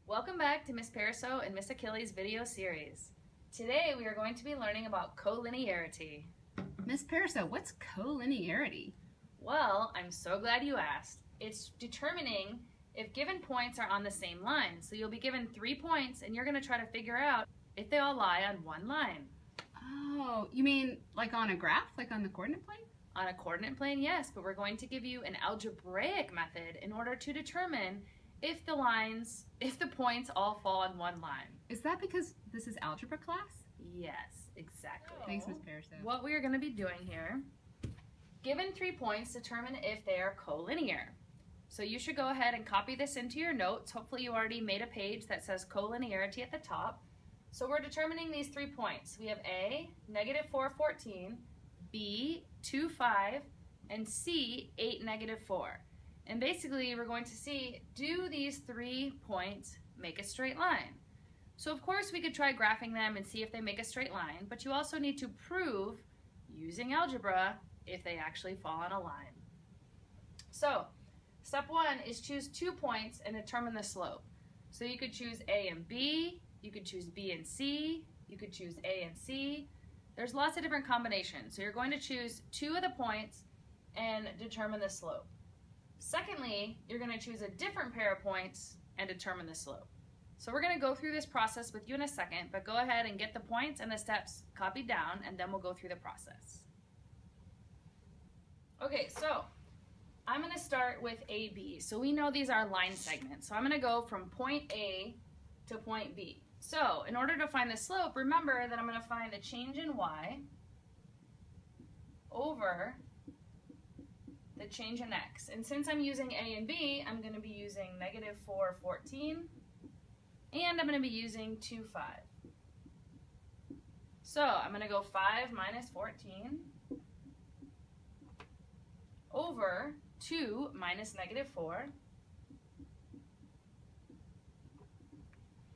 Welcome back to Miss Paraso and Miss Achilles video series. Today we are going to be learning about collinearity. Miss Paraso, what's collinearity? Well, I'm so glad you asked. It's determining if given points are on the same line. So you'll be given 3 points and you're going to try to figure out if they all lie on one line. Oh, you mean like on a graph, like on the coordinate plane? On a coordinate plane, yes, but we're going to give you an algebraic method in order to determine if the points all fall on one line. Is that because this is algebra class? Yes, exactly. Thanks, Miss Paraso. What we are going to be doing here, given 3 points, determine if they are collinear. So you should go ahead and copy this into your notes. Hopefully you already made a page that says collinearity at the top. So we're determining these 3 points. We have A, -4, 14, B, 2, 5, and C, 8, -4. And basically we're going to see, do these 3 points make a straight line? So of course we could try graphing them and see if they make a straight line, but you also need to prove, using algebra, if they actually fall on a line. So step 1 is choose 2 points and determine the slope. So you could choose A and B, you could choose B and C, you could choose A and C. There's lots of different combinations. So you're going to choose 2 of the points and determine the slope. Secondly, you're going to choose a different pair of points and determine the slope. So we're going to go through this process with you in a second, but go ahead and get the points and the steps copied down, and then we'll go through the process. Okay, so I'm going to start with AB. So we know these are line segments. So I'm going to go from point A to point B. So in order to find the slope, remember that I'm going to find the change in Y over the change in X. And since I'm using A and B, I'm going to be using -4, 14, and I'm going to be using 2, 5. So I'm going to go 5 minus 14 over 2 minus -4.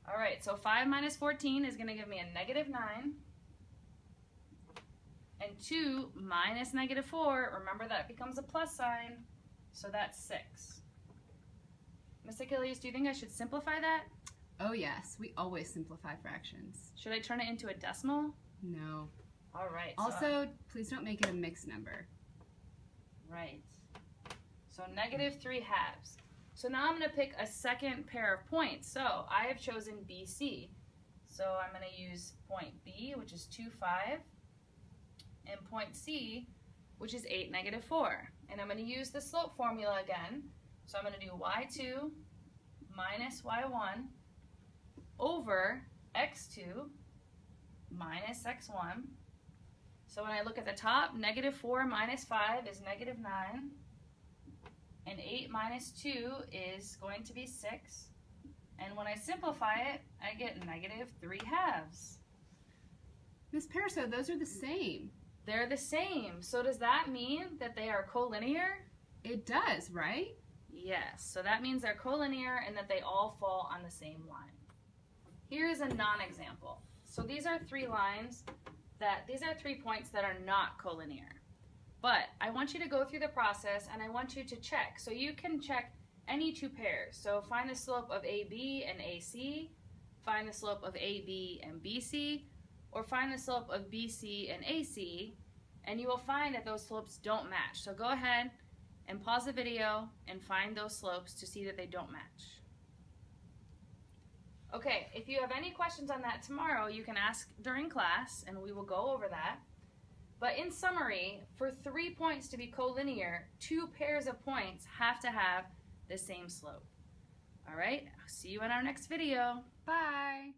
All right, so 5 minus 14 is going to give me a -9. And 2 minus -4, remember that becomes a plus sign, so that's 6. Miss Achilles, do you think I should simplify that? Oh yes, we always simplify fractions. Should I turn it into a decimal? No. All right. Also, please don't make it a mixed number. Right. So -3/2. So now I'm going to pick a second pair of points. So I have chosen BC. So I'm going to use point B, which is 2, 5, and point C, which is 8, -4. And I'm going to use the slope formula again. So I'm going to do y2 minus y1 over x2 minus x1. So when I look at the top, -4 minus 5 is -9. And 8 minus 2 is going to be 6. And when I simplify it, I get -3/2. Miss Paraso, those are the same. They're the same. So does that mean that they are collinear? It does, right? Yes. So that means they're collinear and that they all fall on the same line. Here's a non-example. So these are 3 points that are not collinear. But I want you to go through the process and I want you to check. So you can check any 2 pairs. So find the slope of AB and AC, find the slope of AB and BC, or find the slope of BC and AC, and you will find that those slopes don't match. So go ahead and pause the video and find those slopes to see that they don't match. Okay, if you have any questions on that tomorrow, you can ask during class and we will go over that. But in summary, for 3 points to be collinear, 2 pairs of points have to have the same slope. All right, I'll see you in our next video. Bye.